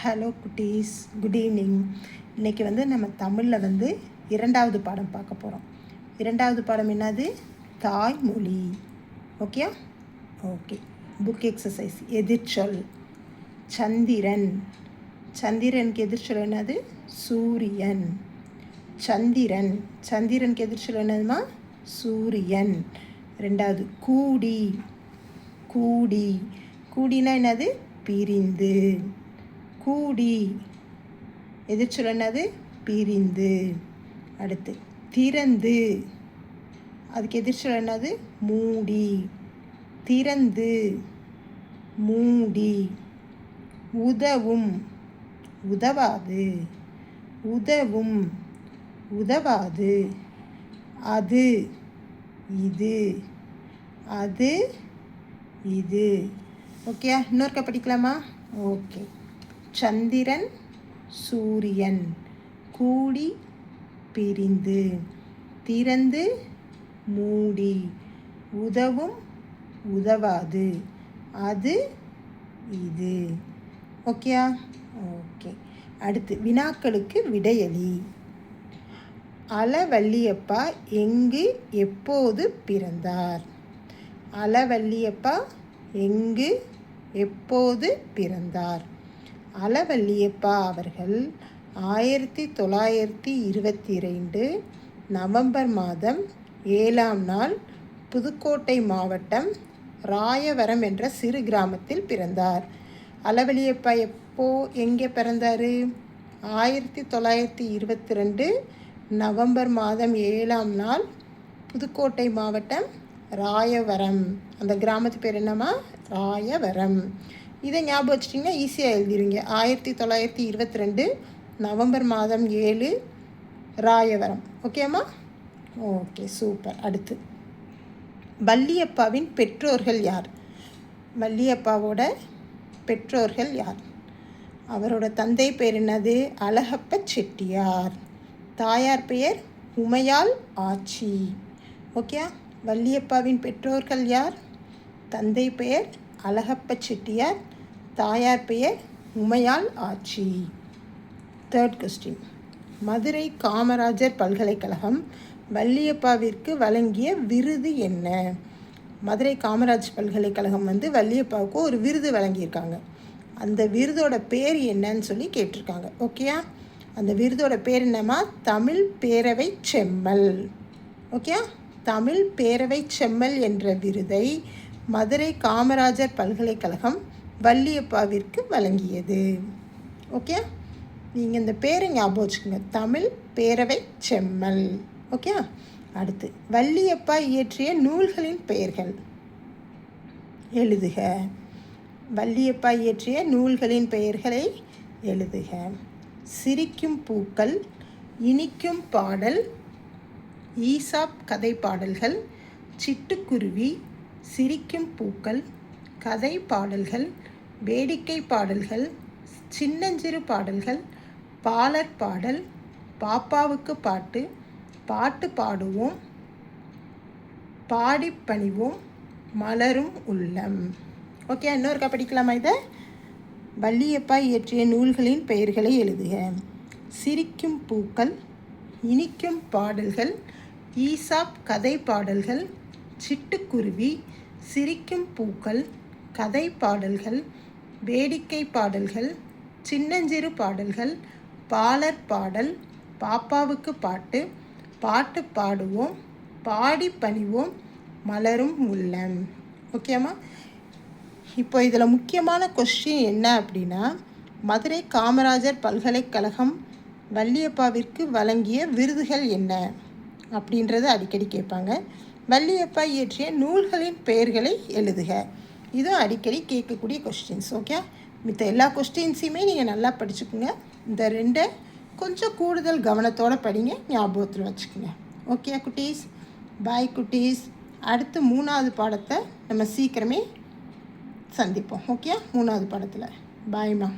Hello குட்டீஸ், good evening. இன்றைக்கி நம்ம தமிழில் இரண்டாவது பாடம் பார்க்க போகிறோம். இரண்டாவது பாடம் என்னது? தாய்மொழி. Okay okay. Book exercise. எதிர்ச்சொல். சந்திரன். சந்திரனுக்கு எதிர்ச்சொல் என்னது? சூரியன். சந்திரன். சந்திரனுக்கு எதிர்ச்சொல் என்னதுமா? சூரியன். ரெண்டாவது கூடி. கூடி. கூடினா என்னது? பிரிந்து. கூடி எதிர்ச்சொல் என்னது? பிரிந்து. அடுத்து திறந்து. அதுக்கு எதிர்ச்சொல் என்னது? மூடி. திறந்து, மூடி. உதவும். உதவாது. உதவும், உதவாது. அது, இது. அது, இது. ஓகே, இன்னொருக்கா படிக்கலாமா? ஓகே. சந்திரன், சூரியன். கூடி, பிரிந்து. திறந்து, மூடி. உதவும், உதவாது. அது, இது. ஓகேயா? ஓகே. அடுத்து வினாக்களுக்கு விடையளி. அளவள்ளியப்பா எங்கு எப்போது பிறந்தார்? அளவள்ளியப்பா எங்கு எப்போது பிறந்தார்? அளவள்ளியப்பா அவர்கள் 1922 நவம்பர் மாதம் 7ஆம் நாள் புதுக்கோட்டை மாவட்டம் ராயவரம் என்ற சிறு கிராமத்தில் பிறந்தார். அளவள்ளியப்பா எங்கே பிறந்தார்? 1922 நவம்பர் மாதம் 7ஆம் நாள் புதுக்கோட்டை மாவட்டம் ராயவரம். அந்த கிராமத்து பேர் என்னம்மா? ராயவரம். இதை ஞாபகம் வச்சிட்டிங்கன்னா ஈஸியாக எழுதிடுவீங்க. 1922 நவம்பர் மாதம் 7 ராயவரம். ஓகேம்மா? Okay, super. அடுத்து வள்ளியப்பாவின் பெற்றோர்கள் யார்? வள்ளியப்பாவோட பெற்றோர்கள் யார்? அவரோட தந்தை பேர் என்னது? அழகப்ப செட்டியார். தாயார் பெயர் உமையாள் ஆச்சி. ஓகே. வள்ளியப்பாவின் பெற்றோர்கள் யார்? தந்தை பெயர் அழகப்ப செட்டியார். தாயார் பெயர் உமையாள் ஆச்சி. Third question. மதுரை காமராஜர் பல்கலைக்கழகம் வள்ளியப்பாவிற்கு வழங்கிய விருது என்ன? மதுரை காமராஜ் பல்கலைக்கழகம் வள்ளியப்பாவுக்கு ஒரு விருது வழங்கியிருக்காங்க. அந்த விருதோட பேர் என்னன்னு சொல்லி கேட்டிருக்காங்க. ஓகேயா? அந்த விருதோட பேர் என்னம்மா? தமிழ் பேரவை செம்மல். ஓகே. தமிழ் பேரவை செம்மல் என்ற விருதை மதுரை காமராஜர் பல்கலைக்கழகம் வள்ளியப்பாவிற்கு வழங்கியது. ஓகே. நீங்கள் இந்த பேரை ஞாபகம் வச்சுக்கோங்க. தமிழ் பேரவை செம்மல். ஓகே. அடுத்து வள்ளியப்பா இயற்றிய நூல்களின் பெயர்கள் எழுதுக. வள்ளியப்பா இயற்றிய நூல்களின் பெயர்களை எழுதுக. சிரிக்கும் பூக்கள், இனிக்கும் பாடல், ஈசாப் கதை பாடல்கள், சிட்டுக்குருவி, சிரிக்கும் பூக்கள், கதை பாடல்கள், வேடிக்கை பாடல்கள், சின்னஞ்சிறு பாடல்கள், பாலர் பாடல், பாப்பாவுக்கு பாட்டு, பாட்டு பாடுவோம், பாடி பணிவோம், மலரும் உள்ளம். ஓகே, இன்னொருக்கா படிக்கலாமா இதை? வள்ளியப்பா இயற்றிய நூல்களின் பெயர்களை எழுதுக. சிரிக்கும் பூக்கள், இனிக்கும் பாடல்கள், ஈசாப் கதை பாடல்கள், சிட்டுக்குருவி, சிரிக்கும் பூக்கள், கதை பாடல்கள், வேடிக்கை பாடல்கள், சின்னஞ்சிறு பாடல்கள், பாலர் பாடல், பாப்பாவுக்கு பாட்டு, பாட்டு பாடுவோம், பாடி பணிவோம், மலரும் உள்ளம். ஓகேம்மா? இப்போ இதில் முக்கியமான கொஸ்டின் என்ன அப்படின்னா, மதுரை காமராஜர் பல்கலைக்கழகம் வள்ளியப்பாவிற்கு வழங்கிய விருதுகள் என்ன அப்படின்றத அடிக்கடி கேட்பாங்க. வள்ளியப்பா இயற்றிய நூல்களின் பெயர்களை எழுதுக. இதுவும் அடிக்கடி கேட்கக்கூடிய கொஸ்டின்ஸ். ஓகே. மித்த எல்லா கொஸ்டின்ஸையுமே நீங்கள் நல்லா படிச்சுக்கோங்க. இந்த ரெண்டை கொஞ்சம் கூடுதல் கவனத்தோடு படிங்க, ஞாபகத்தில் வச்சுக்கோங்க. ஓகே குட்டீஸ்? பாய் குட்டீஸ். அடுத்து 3வது பாடத்தை நம்ம சீக்கிரமே சந்திப்போம். ஓகே, 3வது பாடத்தில். பாய்மா.